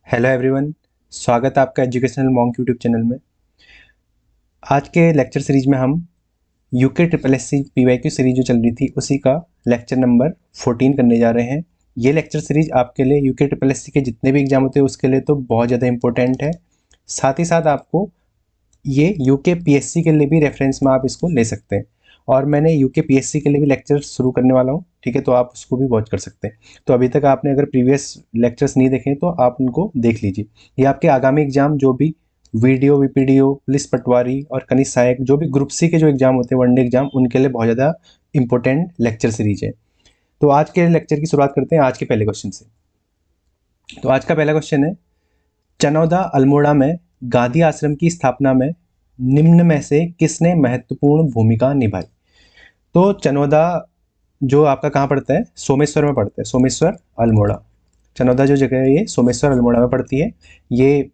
Hello everyone, स्वागत है आपका एजुकेशनल मॉन्क यूट्यूब चैनल में। आज के लेक्चर सीरीज में हम UK triple S C PYQ series जो चल रही थी उसी का लेक्चर नंबर 14 करने जा रहे हैं। ये लेक्चर सीरीज आपके लिए यूके ट्रिपल एस सी के जितने भी एग्जाम होते हैं उसके लिए तो बहुत ज़्यादा इंपॉर्टेंट है। साथ ही साथ आपको ये यूके PSC के लिए भी रेफरेंस में आप इसको ले सकते हैं। और मैंने यूके PSC के लिए भी लेक्चर शुरू करने वाला हूँ, ठीक है, तो आप उसको भी वॉच कर सकते हैं। तो अभी तक आपने अगर प्रीवियस लेक्चर्स नहीं देखे तो आप उनको देख लीजिए। ये आपके आगामी एग्जाम जो भी वीडियो VPDO पुलिस पटवारी और कनिष्ठ सहायक जो भी ग्रुप सी के जो एग्जाम होते हैं वनडे एग्जाम उनके लिए बहुत ज़्यादा इंपॉर्टेंट लेक्चर सीरीज है। तो आज के लेक्चर की शुरुआत करते हैं आज के पहले क्वेश्चन से। तो आज का पहला क्वेश्चन है, चनौदा अल्मोड़ा में गांधी आश्रम की स्थापना में निम्न में से किसने महत्वपूर्ण भूमिका निभाई। तो चनौदा जो आपका कहाँ पड़ता है, सोमेश्वर में पड़ता है, सोमेश्वर अल्मोड़ा। चनौदा जो जगह है ये सोमेश्वर अल्मोड़ा में पड़ती है। ये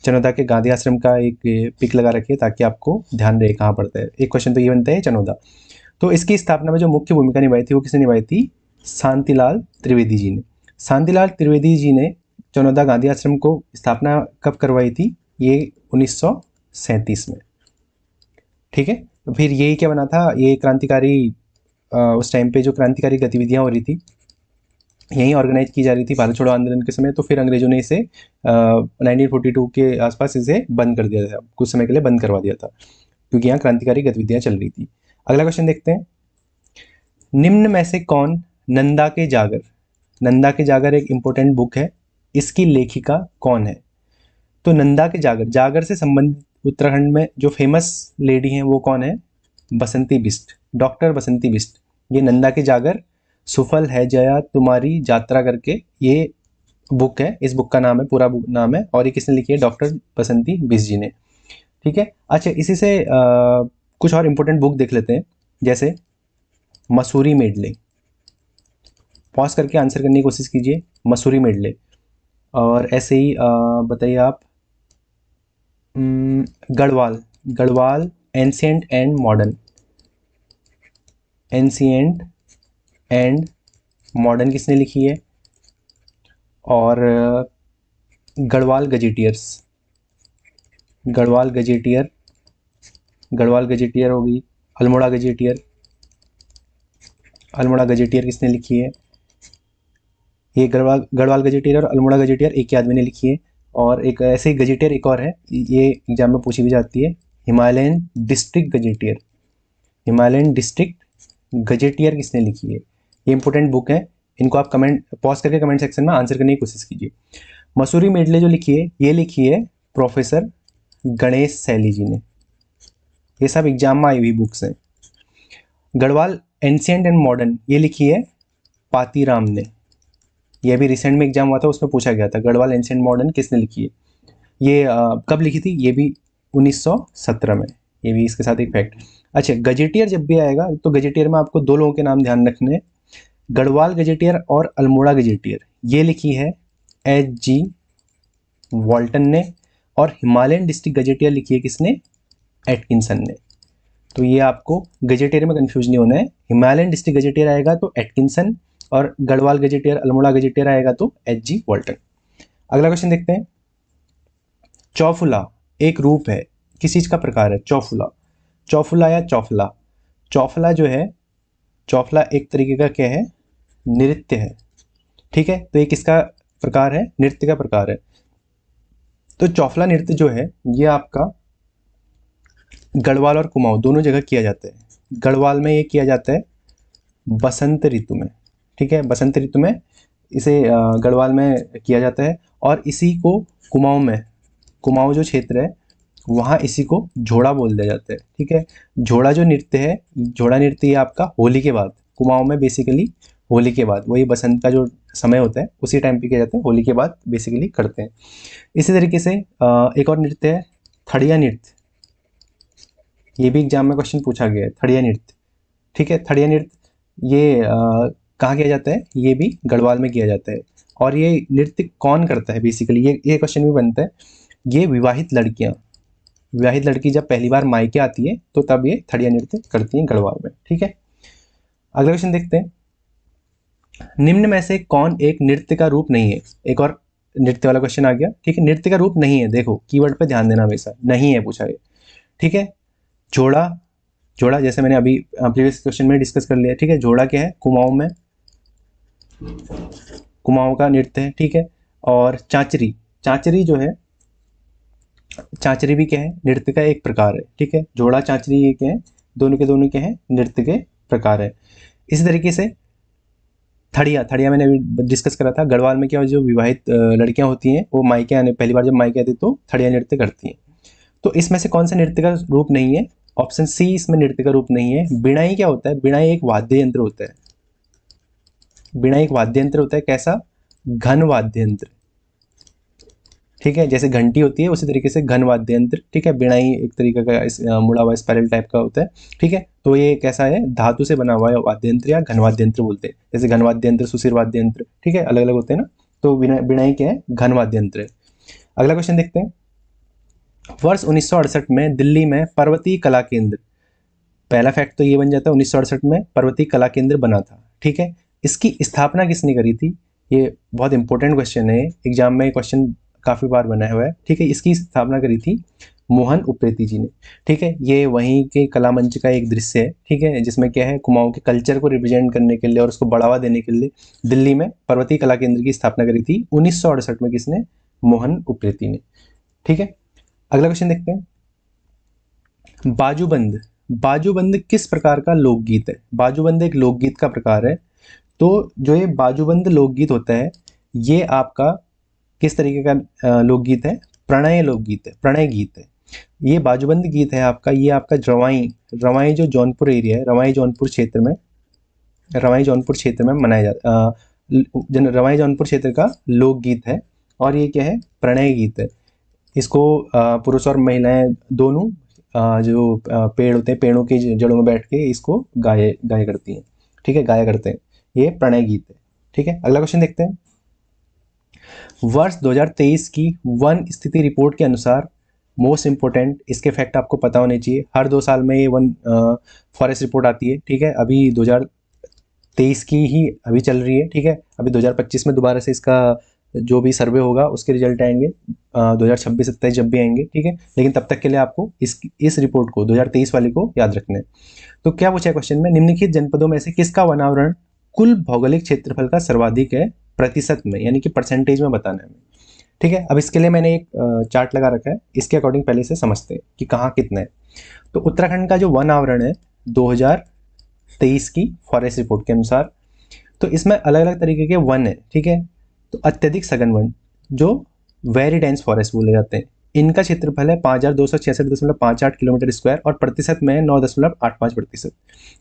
चनौदा के गांधी आश्रम का एक पिक लगा रखिए ताकि आपको ध्यान रहे कहाँ पड़ता है। एक क्वेश्चन तो ये बनता है चनौदा। तो इसकी स्थापना में जो मुख्य भूमिका निभाई थी वो किसने निभाई थी, शांतिलाल त्रिवेदी जी ने। शांतिलाल त्रिवेदी जी ने चनौदा गांधी आश्रम को स्थापना कब करवाई थी, ये 1937 में, ठीक है। तो फिर यही क्या बना था, ये क्रांतिकारी उस टाइम पे जो क्रांतिकारी गतिविधियां हो रही थी यहीं ऑर्गेनाइज की जा रही थी भारत छोड़ो आंदोलन के समय। तो फिर अंग्रेजों ने इसे 1942 के आसपास इसे बंद कर दिया था, कुछ समय के लिए बंद करवा दिया था क्योंकि यहाँ क्रांतिकारी गतिविधियां चल रही थी। अगला क्वेश्चन देखते हैं, निम्न में से कौन नंदा के जागर। नंदा के जागर एक इंपॉर्टेंट बुक है, इसकी लेखिका कौन है। तो नंदा के जागर, जागर से संबंधित उत्तराखंड में जो फेमस लेडी हैं वो कौन है, बसंती बिष्ट, डॉक्टर बसंती बिष्ट। ये नंदा के जागर सुफल है जया तुम्हारी यात्रा करके ये बुक है, इस बुक का नाम है, पूरा बुक नाम है, और ये किसने लिखी है, डॉक्टर बसंती बिष्ट जी ने, ठीक है। अच्छा, इसी से कुछ और इम्पोर्टेंट बुक देख लेते हैं, जैसे मसूरी मेडले। पॉज करके आंसर करने की कोशिश कीजिए, मसूरी मेडले। और ऐसे ही बताइए आप, Garhwal, Garhwal ancient and modern, ancient and modern किसने लिखी है। और Garhwal gazetteers, Garhwal gazetteer, Garhwal gazetteer होगी। अल्मोड़ा गजेटियर, अल्मोड़ा गजेटियर किसने लिखी है, ये गढ़वाल गजेटियर और अल्मोड़ा गजेटियर एक ही आदमी ने लिखी है। और एक ऐसे ही गजेटियर एक और है, ये एग्जाम में पूछी भी जाती है, Himalayan district gazetteer. Himalayan district gazetteer किसने लिखी है, ये इंपॉर्टेंट बुक है। इनको आप कमेंट पॉज करके कमेंट सेक्शन में आंसर करने की कोशिश कीजिए। मसूरी मेडले जो लिखी है ये लिखी है प्रोफेसर गणेश सैली जी ने। ये सब एग्जाम में आई हुई बुक्स हैं। गढ़वाल एंशिएंट एंड मॉडर्न ये लिखी है पातीराम ने। ये भी रिसेंट में एग्जाम हुआ था, उसमें पूछा गया था गढ़वाल एंशिएंट मॉडर्न किसने लिखी है। ये कब लिखी थी, ये भी 1917 में। ये भी इसके साथ एक फैक्ट। अच्छा, गजेटियर जब भी आएगा तो गजेटियर में आपको दो लोगों के नाम ध्यान रखने हैं, गढ़वाल गजेटियर और अल्मोड़ा गजेटियर। ये लिखी है HG वॉल्टन ने, और हिमालयन डिस्ट्रिक्ट गजेटियर लिखी है किसने, एटकिंसन ने। तो ये आपको गजेटियर में कंफ्यूज नहीं होना है, हिमालयन डिस्ट्रिक्ट गजेटियर आएगा तो एटकिंसन, और गढ़वाल गजेटियर अल्मोड़ा गजेटियर आएगा तो HG वॉल्टन। अगला क्वेश्चन देखते हैं, चौफुला एक रूप है, किस चीज का प्रकार है, चौफुला। चौफुला या चौफला, चौफला जो है, चौफला एक तरीके का क्या है, नृत्य है, ठीक है। तो ये किसका प्रकार है, नृत्य का प्रकार है। तो चौफला नृत्य जो है ये आपका गढ़वाल और कुमाऊं दोनों जगह किया जाता है। गढ़वाल में ये किया जाता है बसंत ऋतु में, ठीक है, बसंत ऋतु में इसे गढ़वाल में किया जाता है। और इसी को कुमाऊं में, कुमाऊं जो क्षेत्र है वहाँ इसी को झोड़ा बोल दिया जाता है, ठीक है। झोड़ा जो नृत्य है, झोड़ा नृत्य ये आपका होली के बाद, कुमाऊं में बेसिकली होली के बाद, वही बसंत का जो समय होता है उसी टाइम पे किया जाता है, होली के बाद बेसिकली करते हैं। इसी तरीके से एक और नृत्य है थड़िया नृत्य, ये भी एग्जाम में क्वेश्चन पूछा गया है, थड़िया नृत्य, ठीक है। थड़िया नृत्य ये कहाँ किया जाता है, ये भी गढ़वाल में किया जाता है। और ये नृत्य कौन करता है बेसिकली, ये क्वेश्चन भी बनता है। ये विवाहित लड़कियाँ, विवाहित लड़की जब पहली बार मायके आती है तो तब ये थड़िया नृत्य करती हैं गढ़वाल में, ठीक है। अगला क्वेश्चन देखते हैं, निम्न में से कौन एक नृत्य का रूप नहीं है। एक और नृत्य वाला क्वेश्चन आ गया, ठीक है। नृत्य का रूप नहीं है, देखो कीवर्ड पे ध्यान देना हमेशा, नहीं है पूछा गया, ठीक है। जोड़ा, जोड़ा जैसे मैंने अभी प्रीवियस क्वेश्चन में डिस्कस कर लिया, ठीक है। जोड़ा क्या है, कुमाऊं में, कुमाऊं का नृत्य है, ठीक है। और चांचरी, चांचरी जो है, चांचरी भी क्या है, नृत्य का एक प्रकार है, ठीक है। जोड़ा चांचरी ये क्या है, दोनों के दोनों क्या है, नृत्य के प्रकार है। इसी तरीके से थड़िया, थड़िया मैंने अभी डिस्कस करा था, गढ़वाल में क्या जो विवाहित लड़कियां होती हैं वो मायके आने, पहली बार जब मायके आती तो थड़िया नृत्य करती हैं। तो इसमें से कौन सा नृत्य का रूप नहीं है, ऑप्शन सी इसमें नृत्य का रूप नहीं है। बिणाई क्या होता है, बिणाई एक वाद्य यंत्र होता है, बिणाई एक वाद्य यंत्र होता है, कैसा, घन वाद्य यंत्र, ठीक है। जैसे घंटी होती है उसी तरीके से घन वाद्य यंत्र, ठीक है। बिणाई एक तरीके का मुड़ा हुआ स्पाइरल टाइप का होता है, ठीक है। तो ये कैसा है, धातु से बना हुआ है वाद्य यंत्र या घन वाद्य यंत्र बोलते हैं। जैसे घन वाद्य यंत्र, सुशिर वाद्य यंत्र, ठीक है, अलग अलग होते हैं ना। तो बिणाई क्या है, घन वाद्य यंत्र है। अगला क्वेश्चन देखते हैं। वर्ष 1968 में दिल्ली में पर्वतीय कला केंद्र, पहला फैक्ट तो ये बन जाता है 1968 में पर्वतीय कला केंद्र बना था, ठीक है। इसकी स्थापना किसने करी थी, ये बहुत इंपॉर्टेंट क्वेश्चन है, एग्जाम में क्वेश्चन काफ़ी बार बना हुआ है, ठीक है। इसकी स्थापना करी थी मोहन उप्रेती जी ने, ठीक है। ये वहीं के कला मंच का एक दृश्य है, ठीक है, जिसमें क्या है, कुमाऊं के कल्चर को रिप्रेजेंट करने के लिए और उसको बढ़ावा देने के लिए दिल्ली में पर्वतीय कला केंद्र की स्थापना करी थी 1968 में, किसने, मोहन उप्रेती ने, ठीक है। अगला क्वेश्चन देखते हैं। बाजूबंद, बाजूबंद किस प्रकार का लोकगीत है, बाजूबंद एक लोकगीत का प्रकार है। तो जो ये बाजूबंद लोकगीत होता है, ये आपका किस तरीके का लोकगीत है, प्रणय लोकगीत है, प्रणय गीत है। ये बाजूबंद गीत है आपका, ये आपका रवाई, रवाई जो जौनपुर एरिया है, रवाई जौनपुर क्षेत्र में, रवाई जौनपुर क्षेत्र में मनाया जाता, रवाई जौनपुर क्षेत्र का लोकगीत है। और ये क्या है, प्रणय गीत है। इसको पुरुष और महिलाएं दोनों जो पेड़ होते हैं, पेड़ों की जड़ों में बैठ के इसको गाया करती हैं, ठीक है, गाया करते हैं। ये प्रणय गीत है, ठीक है। अगला क्वेश्चन देखते हैं। वर्ष 2023 की वन स्थिति रिपोर्ट के अनुसार, मोस्ट इंपोर्टेंट, इसके फैक्ट आपको पता होने चाहिए, हर 2 साल में ये वन फॉरेस्ट रिपोर्ट आती है, ठीक है। अभी 2023 की ही अभी चल रही है, ठीक है। अभी 2025 में दोबारा से इसका जो भी सर्वे होगा उसके रिजल्ट आएंगे 2026-27 जब भी आएंगे, ठीक है। लेकिन तब तक के लिए आपको इस रिपोर्ट को 2023 वाली को याद रखना है। तो क्या पूछा है क्वेश्चन में, निम्नलिखित जनपदों में से किसका वनावरण कुल भौगोलिक क्षेत्रफल का सर्वाधिक है प्रतिशत में, यानी कि परसेंटेज में बताना है, ठीक है। अब इसके लिए मैंने एक चार्ट लगा रखा है, इसके अकॉर्डिंग पहले से समझते हैं कि कहाँ कितना है। तो उत्तराखंड का जो वन आवरण है 2023 की फॉरेस्ट रिपोर्ट के अनुसार, तो इसमें अलग अलग तरीके के वन है, ठीक है। तो अत्यधिक सघन वन जो वेरी डेंस फॉरेस्ट बोले जाते हैं, इनका क्षेत्रफल है 5266.58 किलोमीटर स्क्वायर और प्रतिशत में 9.85%।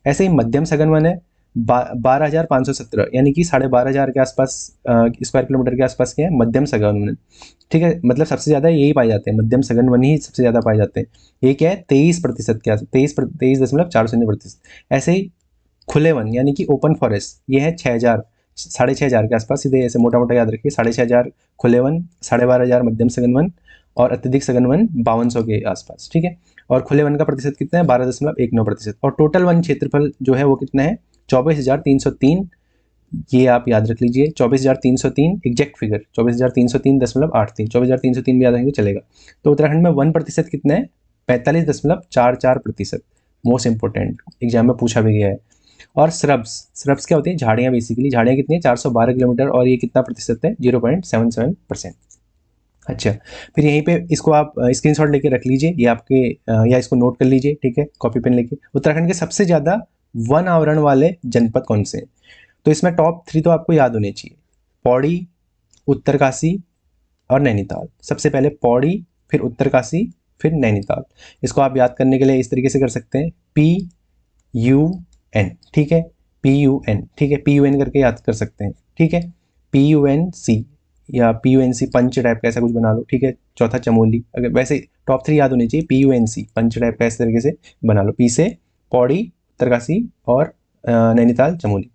ऐसे ही मध्यम सघन वन है 12,517, यानी कि 12,500 के आसपास स्क्वायर किलोमीटर के आसपास के हैं मध्यम सघन वन, ठीक है। मतलब सबसे ज़्यादा यही पाए जाते हैं, मध्यम सघन वन ही सबसे ज़्यादा पाए जाते हैं। ये क्या है, 23% के आस 23.40%। ऐसे ही खुले वन यानी कि ओपन फॉरेस्ट, ये है 6,000 6,500 के आसपास, सीधे ऐसे मोटा मोटा याद रखिए, 6,500 खुले वन, 12,500 मध्यम सघन वन और अत्यधिक सघन वन 5200 के आसपास, ठीक है। और खुले वन का प्रतिशत कितना है, 12.19%। और टोटल वन क्षेत्रफल जो है वो कितना है, 24,303, ये आप याद रख लीजिए, 24,303 एग्जैक्ट फिगर, 24,303.83, 24,303 भी याद रखेंगे चलेगा। तो उत्तराखंड में 1% कितना है, 45.44%। मोस्ट इंपॉर्टेंट, एग्जाम में पूछा भी गया है। और श्रब्स क्या होती है, झाड़ियाँ, बेसिकली झाड़ियाँ कितनी है, 412 किलोमीटर, और ये कितना प्रतिशत है, 0.77%। अच्छा, फिर यहीं पे इसको आप स्क्रीनशॉट लेके रख लीजिए, ये आपके या इसको नोट कर लीजिए, ठीक है, कॉपी पेन लेके। उत्तराखंड के सबसे ज़्यादा वन आवरण वाले जनपद कौन से हैं, तो इसमें टॉप 3 तो आपको याद होने चाहिए, पौड़ी, उत्तरकाशी और नैनीताल। सबसे पहले पौड़ी, फिर उत्तरकाशी, फिर नैनीताल। इसको आप याद करने के लिए इस तरीके से कर सकते हैं, PUN, ठीक है, PUN, ठीक है, PUN करके याद कर सकते हैं, ठीक है, PUNC या PUNC पंच टाइप का ऐसा कुछ बना लो, ठीक है। चौथा चमोली, अगर वैसे टॉप 3 याद होनी चाहिए, PUNC पंच टाइप का इस तरीके से बना लो, P से पौड़ी, उत्तरकाशी और नैनीताल, चमोली।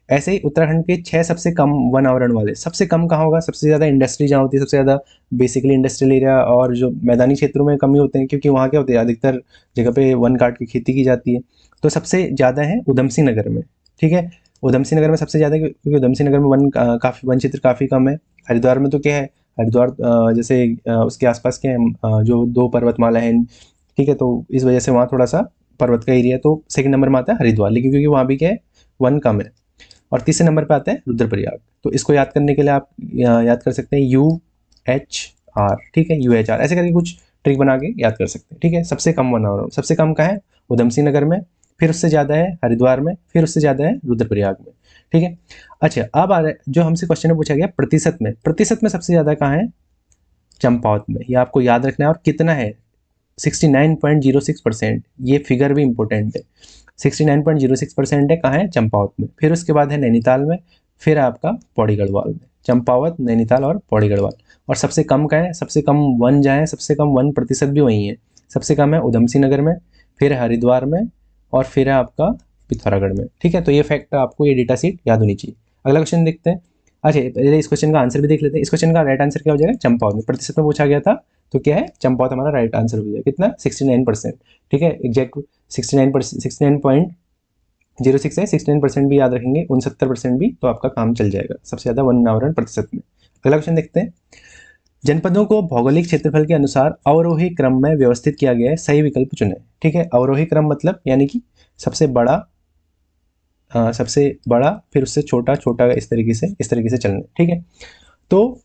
ऐसे ही उत्तराखंड के 6 सबसे कम वन आवरण वाले, सबसे कम कहाँ होगा, सबसे ज़्यादा इंडस्ट्री जहाँ होती है, सबसे ज़्यादा बेसिकली इंडस्ट्रियल एरिया, और जो मैदानी क्षेत्रों में कम ही होते हैं, क्योंकि वहाँ क्या होते हैं, अधिकतर जगह पे वन काट की खेती की जाती है। तो सबसे ज़्यादा है उधम सिंह नगर में, ठीक है। उधमसी नगर में सबसे ज़्यादा, क्योंकि उधमसी नगर में वन क्षेत्र काफ़ी कम है। हरिद्वार में तो क्या है, हरिद्वार जैसे उसके आसपास के जो 2 पर्वतमाला हैं, ठीक है, तो इस वजह से वहाँ थोड़ा सा पर्वत का एरिया, तो सेकंड नंबर में आता है हरिद्वार, लेकिन क्योंकि वहाँ भी क्या है, वन कम है। और तीसरे नंबर पे आता है रुद्रप्रयाग। तो इसको याद करने के लिए आप याद कर सकते हैं UHR, ठीक है, UHR ऐसे करके कुछ ट्रिक बना के याद कर सकते हैं, ठीक है। सबसे कम वन, सबसे कम कहाँ है, उधमसिंह नगर में, फिर उससे ज़्यादा है हरिद्वार में, फिर उससे ज़्यादा है रुद्रप्रयाग में, ठीक है। अच्छा, अब आ रहा है जो हमसे क्वेश्चन में पूछा गया प्रतिशत में, प्रतिशत में सबसे ज़्यादा कहाँ है, चंपावत में। ये आपको याद रखना है। और कितना है, 69.06%। ये फिगर भी इंपॉर्टेंट है, 69.06% है, कहाँ है, चंपावत में। फिर उसके बाद है नैनीताल में, फिर आपका पौड़ी गढ़वाल में। चंपावत, नैनीताल और पौड़ी गढ़वाल। और सबसे कम का है, सबसे कम वन जहाँ है, सबसे कम 1% भी वहीं है। सबसे कम है उधमसिंह नगर में, फिर हरिद्वार में, और फिर है आपका पिथौरागढ़ में, ठीक है। तो ये फैक्ट आपको, ये डेटा सीट याद होनी चाहिए। अगला क्वेश्चन देखते हैं। अच्छा, पहले इस क्वेश्चन का आंसर भी देख लेते हैं। इस क्वेश्चन का राइट आंसर क्या हो जाएगा, चंपावत में। प्रतिशत में पूछा गया था, तो क्या है, चंपावत हमारा राइट आंसर हो जाएगा। कितना, 69%, ठीक है, एग्जैक्ट 69%, 69.06 है, 69% भी याद रखेंगे, 69% भी, तो आपका काम चल जाएगा। सबसे ज़्यादा वन आवरण प्रतिशत में। अगला क्वेश्चन देखते हैं। जनपदों को भौगोलिक क्षेत्रफल के अनुसार अवरोही क्रम में व्यवस्थित किया गया है, सही विकल्प चुनें, ठीक है। अवरोही क्रम मतलब यानी कि सबसे बड़ा, फिर उससे छोटा, छोटा, इस तरीके से चलना, ठीक है। तो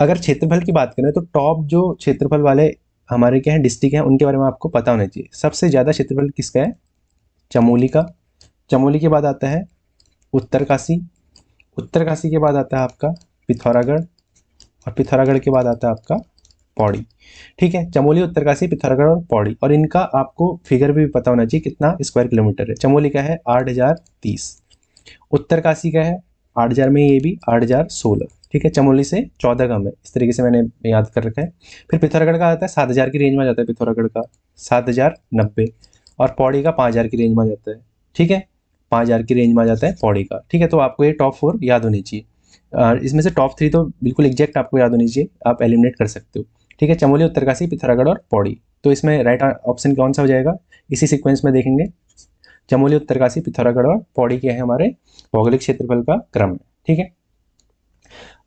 अगर क्षेत्रफल की बात करें तो टॉप जो क्षेत्रफल वाले हमारे क्या है डिस्ट्रिक्ट हैं, उनके बारे में आपको पता होना चाहिए। सबसे ज़्यादा क्षेत्रफल किसका है, चमोली का। चमोली के बाद आता है उत्तरकाशी, उत्तरकाशी के बाद आता है आपका पिथौरागढ़, और पिथौरागढ़ के बाद आता है आपका पौड़ी, ठीक है। चमोली, उत्तरकाशी, पिथौरागढ़ और पौड़ी। और इनका आपको फिगर भी पता होना चाहिए, कितना स्क्वायर किलोमीटर है। चमोली का है 8030, उत्तरकाशी का है 8000 में, ये भी 8016, ठीक है। चमोली से 14 कम है, इस तरीके से मैंने याद कर रखा है। फिर पिथौरागढ़ का आता है 7000 की रेंज में आ जाता है, पिथौरागढ़ का 7090, और पौड़ी का 5000 की रेंज में आ जाता है, ठीक है। 5000 की रेंज में आ जाता है पौड़ी का, ठीक है। तो आपको ये टॉप 4 याद होनी चाहिए। इसमें से टॉप 3 तो बिल्कुल एग्जैक्ट आपको याद होनी चाहिए, आप एलिमिनेट कर सकते हो, ठीक है। चमोली, उत्तरकाशी, पिथौरागढ़ और पौड़ी। तो इसमें राइट ऑप्शन कौन सा हो जाएगा, इसी सीक्वेंस में देखेंगे। चमोली, उत्तरकाशी, पिथौरागढ़ और पौड़ी के हैं हमारे भौगोलिक क्षेत्रफल का क्रम है, ठीक है।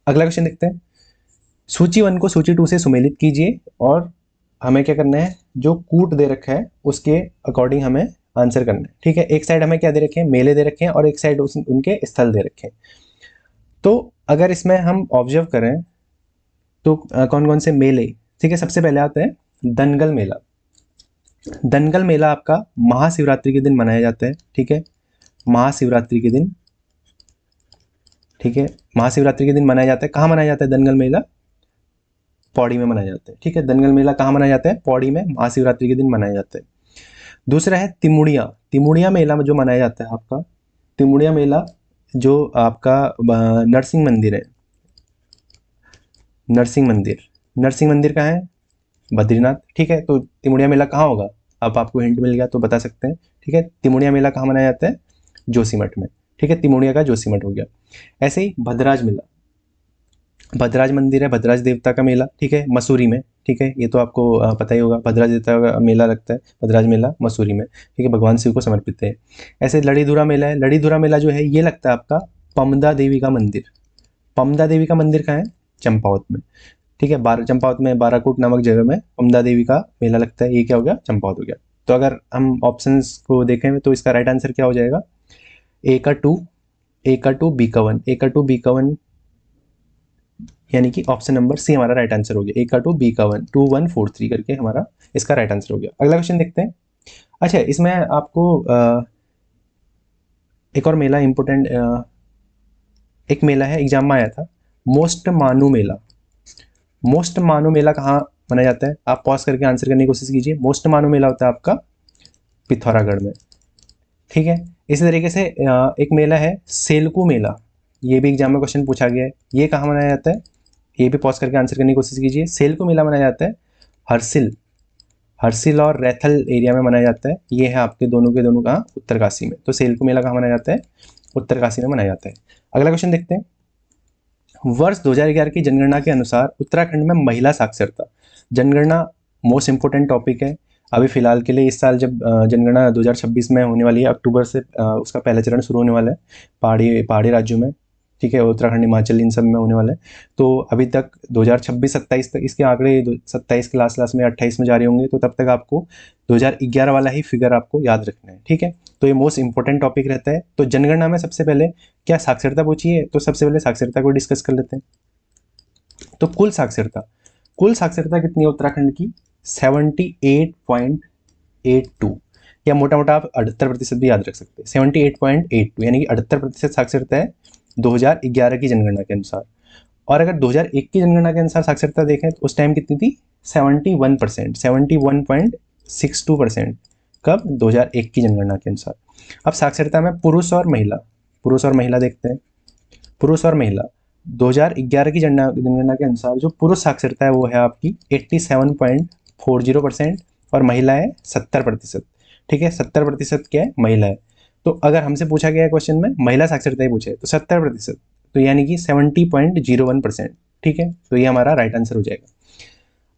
अगला क्वेश्चन देखते हैं। सूची 1 को सूची 2 से सुमेलित कीजिए, और हमें क्या करना है, जो कूट दे रखा है उसके अकॉर्डिंग हमें आंसर करना है, ठीक है। एक साइड हमें क्या दे रखे हैं, मेले दे रखे हैं, और एक साइड उनके स्थल दे रखे हैं। तो अगर इसमें हम ऑब्जर्व करें तो कौन कौन से मेले, ठीक है। सबसे पहले आता है दनगल मेला। दनगल मेला आपका महाशिवरात्रि के दिन मनाया जाता है, ठीक है, महाशिवरात्रि के दिन, ठीक है, महाशिवरात्रि के दिन मनाया जाता है। कहाँ मनाया जाता है दनगल मेला, पौड़ी में मनाया जाता है, ठीक है। दनगल मेला कहाँ मनाया जाता है, पौड़ी में, महाशिवरात्रि के दिन मनाया जाता है। दूसरा है तिमुड़िया। तिमुड़िया मेला जो मनाया जाता है आपका, तिमुड़िया मेला जो आपका नरसिंह मंदिर है, नरसिंह मंदिर, नरसिंह मंदिर कहाँ है, बद्रीनाथ, ठीक है। तो तिमुड़िया मेला कहाँ होगा, अब आपको हिंट मिल गया तो बता सकते हैं, ठीक है। तिमुड़िया मेला कहाँ मनाया जाता है, जोशीमठ में, ठीक है। तिमुड़िया का जोशीमठ हो गया। ऐसे ही भद्राज मेला, भद्राज मंदिर है, भद्राज देवता का मेला, ठीक है, मसूरी में, ठीक है। ये तो आपको पता ही होगा, भद्राज देवता का मेला लगता है, भद्राज मेला मसूरी में, ठीक है, भगवान शिव को समर्पित है। ऐसे लड़ीधुरा मेला है। लड़ीधुरा मेला जो है ये लगता है आपका पमदा देवी का मंदिर। पमदा देवी का मंदिर कहाँ है, चंपावत में, ठीक है। चंपावत में बाराकोट नामक जगह में पमदा देवी का मेला लगता है। ये क्या हो गया, चंपावत हो गया। तो अगर हम ऑप्शंस को देखें तो इसका राइट आंसर क्या हो जाएगा, ए का 2, ए का 2, बी का 1, ए का 2, बी का 1, यानी कि ऑप्शन नंबर सी हमारा राइट आंसर हो गया। ए का 2, बी का 1, 2 1 4 3 करके हमारा इसका राइट आंसर हो गया। अगला क्वेश्चन देखते हैं। अच्छा, इसमें आपको एक और मेला इंपोर्टेंट, एक मेला है, एग्जाम में आया था, मोस्ट मानू मेला। मोस्ट मानू मेला कहाँ मनाया जाता है, आप पॉज करके आंसर करने की कोशिश कीजिए। मोस्ट मानू मेला होता है आपका पिथौरागढ़ में, ठीक है। इसी तरीके से एक मेला है सेलकू मेला, ये भी एग्जाम में क्वेश्चन पूछा गया है। ये कहाँ मनाया जाता है, ये भी पॉज करके आंसर करने की कोशिश कीजिए। सेलकू मेला मनाया जाता है हरसिल, हरसिल और रैथल एरिया में मनाया जाता है। ये है आपके दोनों के दोनों कहाँ, उत्तरकाशी में। तो सेलकू मेला कहाँ मनाया जाता है, उत्तरकाशी में मनाया जाता है। अगला क्वेश्चन देखते हैं। वर्ष 2011 की जनगणना के अनुसार उत्तराखंड में महिला साक्षरता, जनगणना मोस्ट इंपोर्टेंट टॉपिक है। अभी फ़िलहाल के लिए इस साल जब जनगणना 2026 में होने वाली है, अक्टूबर से उसका पहला चरण शुरू होने वाला है पहाड़ी राज्यों में, ठीक है, उत्तराखंड, हिमाचल, इन सब में होने वाला है। तो अभी तक 2026-27 तक इसके आंकड़े 27 के लास्ट में 28 में जारी होंगे, तो तब तक आपको 2011 वाला ही फिगर आपको याद रखना है, ठीक है। तो ये मोस्ट इंपॉर्टेंट टॉपिक रहता है। तो जनगणना में सबसे पहले क्या साक्षरता पूछी है, तो सबसे पहले साक्षरता को डिस्कस कर लेते हैं। तो कुल साक्षरता कितनी है उत्तराखंड की? 78.82, या मोटा मोटा आप 78% भी याद रख सकते हैं। 78.82 यानी कि 78% साक्षरता है 2011 की जनगणना के अनुसार। और अगर 2001 की जनगणना के अनुसार साक्षरता देखें तो उस टाइम कितनी थी? 71%, 71.62%। कब? 2001 की जनगणना के अनुसार। अब साक्षरता में पुरुष और महिला देखते हैं। पुरुष और महिला 2011 की जनगणना के अनुसार जो पुरुष साक्षरता है वो है आपकी 87.40% और महिला है 70%, ठीक है। 70% क्या है? महिला है। तो अगर हमसे पूछा गया है क्वेश्चन में महिला साक्षरता ही पूछे तो 70%, तो यानी कि 70.01%, ठीक है। तो ये हमारा राइट आंसर हो जाएगा।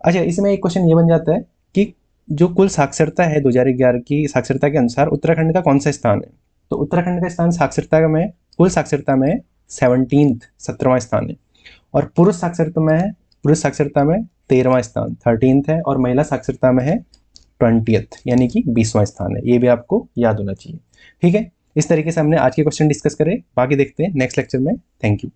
अच्छा, इसमें एक क्वेश्चन ये बन जाता है कि जो कुल साक्षरता है 2011 की साक्षरता के अनुसार उत्तराखंड का कौन सा स्थान है? तो उत्तराखंड का स्थान साक्षरता में, कुल साक्षरता में 17वां स्थान है। और पुरुष साक्षरता में 13वां स्थान 13th है, और महिला साक्षरता में है 20th यानी कि 20वां स्थान है। ये भी आपको याद होना चाहिए, ठीक है। इस तरीके से हमने आज के क्वेश्चन डिस्कस करे, बाकी देखते हैं नेक्स्ट लेक्चर में। Thank you.